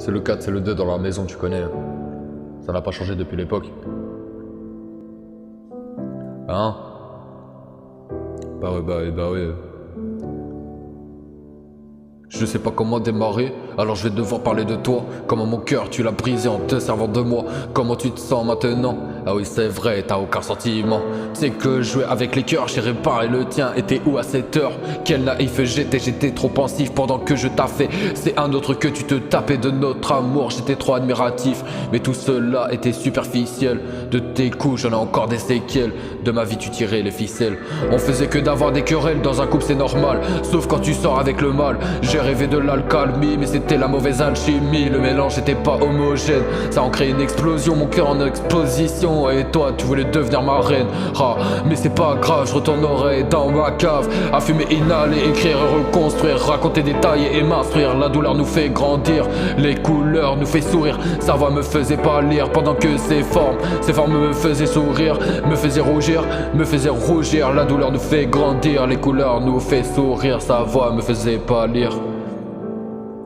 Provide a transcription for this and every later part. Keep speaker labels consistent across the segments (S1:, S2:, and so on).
S1: C'est le 4, c'est le 2 dans la maison, tu connais. Ça n'a pas changé depuis l'époque. Hein? Bah ouais. Je sais pas comment démarrer, alors je vais devoir parler de toi. Comment mon cœur tu l'as brisé en te servant de moi. Comment tu te sens maintenant? Ah oui c'est vrai, t'as aucun sentiment. Tu sais que je jouais avec les cœurs, j'ai réparé le tien. Et t'es où à cette heure? Quel naïf j'étais trop pensif pendant que je taffais. C'est un autre que tu te tapais de notre amour, j'étais trop admiratif. Mais tout cela était superficiel. De tes coups j'en ai encore des séquelles. De ma vie tu tirais les ficelles. On faisait que d'avoir des querelles, dans un couple c'est normal. Sauf quand tu sors avec le mal. J'ai rêvé de l'alcalmie, mais c'était la mauvaise alchimie. Le mélange était pas homogène, ça en crée une explosion, mon cœur en exposition. Et toi tu voulais devenir ma reine, mais c'est pas grave, je retournerai dans ma cave à fumer, inhaler, écrire et reconstruire, raconter, détailler et m'instruire. La douleur nous fait grandir, les couleurs nous fait sourire. Sa voix me faisait pas lire pendant que ses formes me faisaient sourire, me faisaient rougir. La douleur nous fait grandir, les couleurs nous fait sourire. Sa voix me faisait pas lire.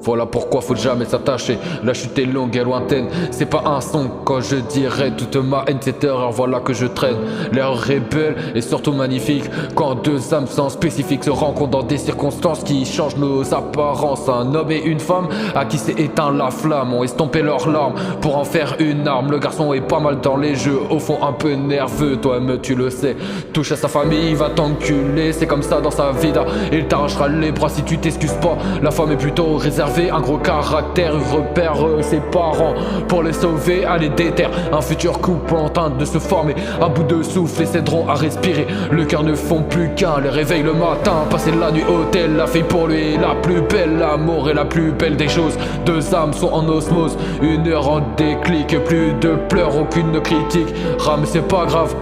S1: Voilà pourquoi faut jamais s'attacher. La chute est longue et lointaine. C'est pas un son quand je dirais toute ma haine. Cette erreur voilà que je traîne. L'erreur est belle et surtout magnifique. Quand deux âmes sans spécifiques se rencontrent dans des circonstances qui changent nos apparences. Un homme et une femme à qui s'est éteint la flamme ont estompé leurs larmes pour en faire une arme. Le garçon est pas mal dans les jeux, au fond un peu nerveux. Toi-même tu le sais. Touche à sa famille, il va t'enculer. C'est comme ça dans sa vida. Il t'arrachera les bras si tu t'excuses pas. La femme est plutôt réservée. Un gros caractère, il repère ses parents pour les sauver, à les déterre. Un futur couple en train de se former, à bout de souffle, ils s'aideront à respirer. Le cœur ne font plus qu'un, les réveils le matin, passer la nuit au hôtel. La fille pour lui la plus belle, l'amour est la plus belle des choses. Deux âmes sont en osmose, une heure en déclic. Plus de pleurs, aucune critique. Mais c'est pas grave,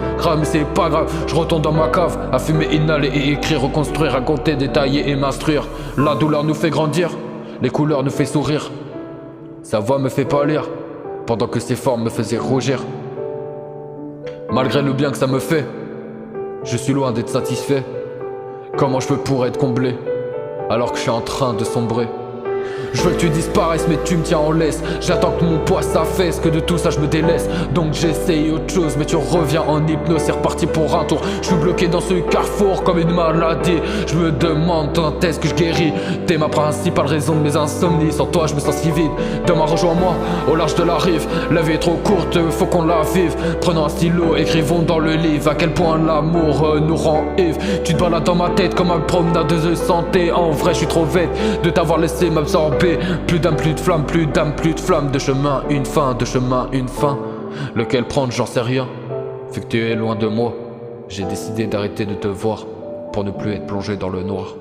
S1: je retourne dans ma cave, à fumer, inhaler et écrire, reconstruire, raconter, détailler et m'instruire. La douleur nous fait grandir, les couleurs nous fait sourire. Sa voix me fait pâlir, pendant que ses formes me faisaient rougir. Malgré le bien que ça me fait, je suis loin d'être satisfait. Comment je pourrais être comblé, alors que je suis en train de sombrer? Je veux que tu disparaisses mais tu me tiens en laisse. J'attends que mon poids s'affaisse, que de tout ça je me délaisse. Donc j'essaye autre chose mais tu reviens en hypnose. C'est reparti pour un tour, je suis bloqué dans ce carrefour comme une maladie. Je me demande quand est-ce que je guéris. T'es ma principale raison de mes insomnies. Sans toi je me sens si vide. Demain rejoins-moi au large de la rive. La vie est trop courte, faut qu'on la vive. Prenons un stylo, écrivons dans le livre à quel point l'amour nous rend ivre. Tu te balades dans ma tête comme un promenadeuse de santé. En vrai je suis trop bête de t'avoir laissé m'absorber. Plus d'âme, plus de flamme, plus d'âme, plus de flamme. De chemin, une fin, de chemin, une fin. Lequel prendre, j'en sais rien. Vu que tu es loin de moi, j'ai décidé d'arrêter de te voir pour ne plus être plongé dans le noir.